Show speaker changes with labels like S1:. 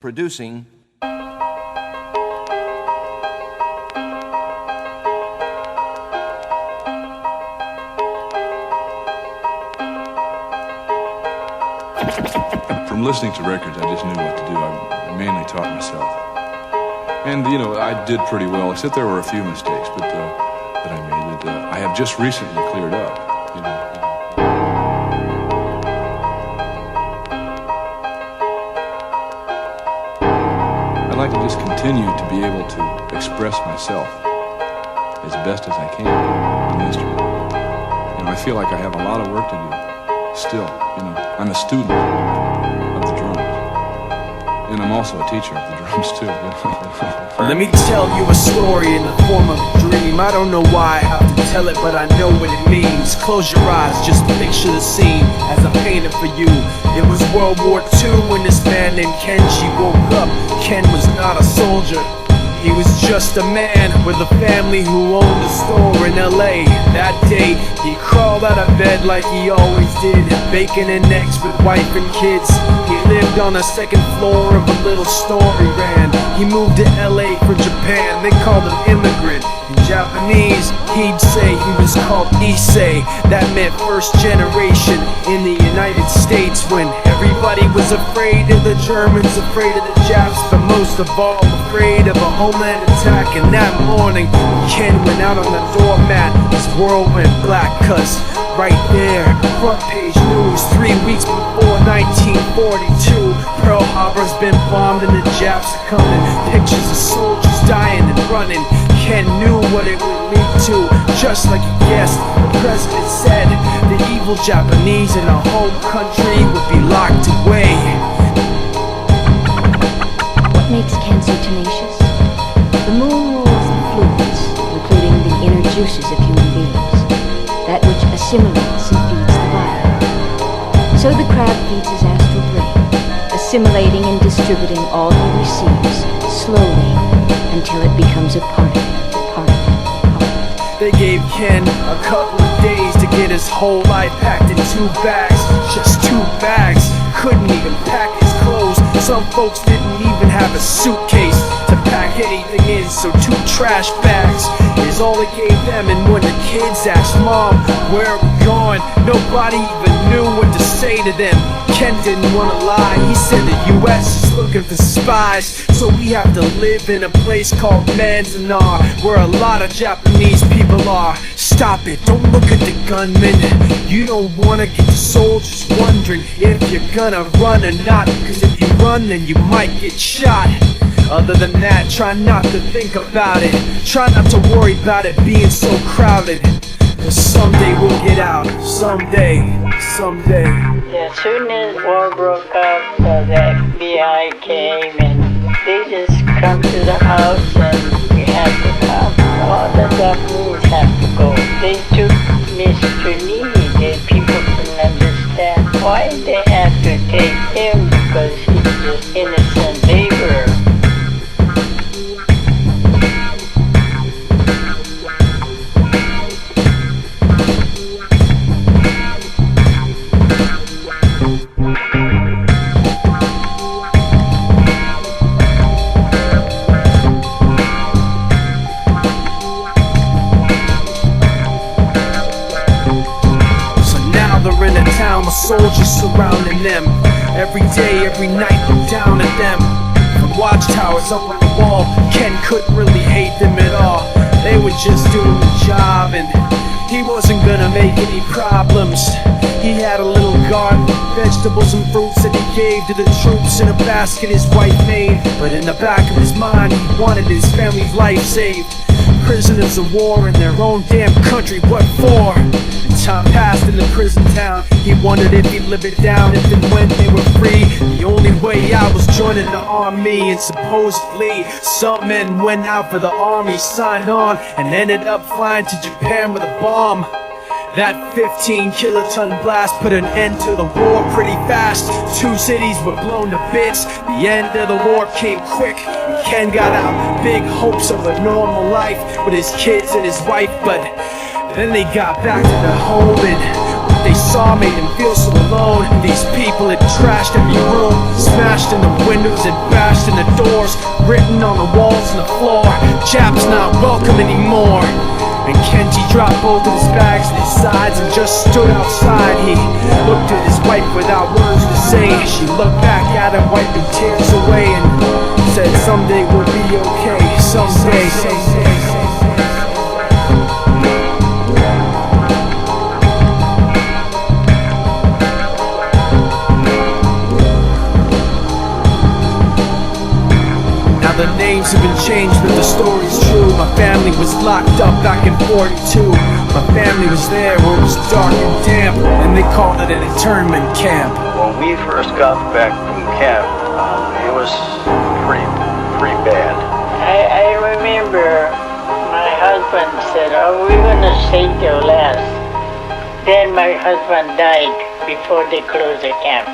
S1: producing
S2: From listening to records, I just knew what to do. I mainly taught myself. And, I did pretty well, except there were a few mistakes that I made that I have just recently cleared up. I'd like to just continue to be able to express myself as best as I can in the instrument. I feel like I have a lot of work to do still. I'm a student of the drums. And I'm also a teacher of the drums too.
S3: Let me tell you a story in the form of a dream. I don't know why I have to tell it, but I know what it means. Close your eyes, just picture the scene as I paint it for you. It was World War II when this man named Kenji woke up. Ken was not a soldier, he was just a man with a family who owned a store in LA. That day, he crawled out of bed like he always did, bacon and eggs with wife and kids. He lived on the second floor of a little store he ran. He moved to LA from Japan, they called him immigrant. In Japanese, he'd say he was called Issei. That meant first generation in the United States, when everybody was afraid of the Germans, afraid of the Japs, but most of all afraid of a homeland attack. And that morning, Ken went out on the doormat, his world went black, cause right there, front page news, 3 weeks before 1942, Pearl Harbor's been bombed and the Japs are coming. Pictures of soldiers dying and running. Ken knew what it would lead to, just like he guessed. The president said the evil Japanese in our home country would be locked away.
S4: What makes Ken so tenacious? The moon rules the fluids, including the inner juices of human beings, that which assimilates and feeds the body. So the crab feeds his astral brain, assimilating and distributing all he receives, slowly, until it becomes a part of him.
S3: They gave Ken a couple of days to get his whole life packed in 2 bags. Just 2 bags. Couldn't even pack his clothes. Some folks didn't even have a suitcase to pack anything in, so 2 trash bags is all they gave them. And when the kids asked Mom, where are we going, nobody even knew what to say to them. Ken didn't want to lie. He said the US is looking for spies, so we have to live in a place called Manzanar, where a lot of Japanese people are. Stop it, don't look at the gunmen. You don't want to get the soldiers wondering if you're gonna run or not, because if you run then you might get shot. Other than that, try not to think about it. Try not to worry about it being so crowded. Someday we'll get out. Someday.
S5: As soon as war broke out, the FBI came and they just come to the house and we had to come. All the Japanese have to go. They took Mr. Lee. The people couldn't understand why they had to take him, because he's just innocent laborer.
S3: Soldiers surrounding them. Every day, every night, look down at them. From watchtowers up on the wall, Ken couldn't really hate them at all. They were just doing the job, and he wasn't gonna make any problems. He had a little garden, vegetables and fruits that he gave to the troops in a basket his wife made. But in the back of his mind, he wanted his family's life saved. Prisoners of war in their own damn country, what for? Time passed in the prison town. He wondered if he'd live it down if and when they were free. The only way out was joining the army, and supposedly some men went out for the army, signed on, and ended up flying to Japan with a bomb. That 15-kiloton blast put an end to the war pretty fast. 2 cities were blown to bits. The end of the war came quick, and Ken got out. Big hopes of a normal life with his kids and his wife, but then they got back to the home, and they saw made them feel so alone. These people had trashed every room, smashed in the windows and bashed in the doors, written on the walls and the floor, Jap's not welcome anymore. And Kenji dropped both of his bags at his sides and just stood outside. He looked at his wife without words to say. She looked back at him, wiping tears away, and said, someday we'll be okay, someday. The names have been changed, but the story's true. My family was locked up back in '42. My family was there where it was dark and damp, and they called it an internment camp.
S1: When we first got back from camp, it was pretty bad.
S5: I remember my husband said, "Oh, we're gonna stay till last." Then my husband died before they closed the camp.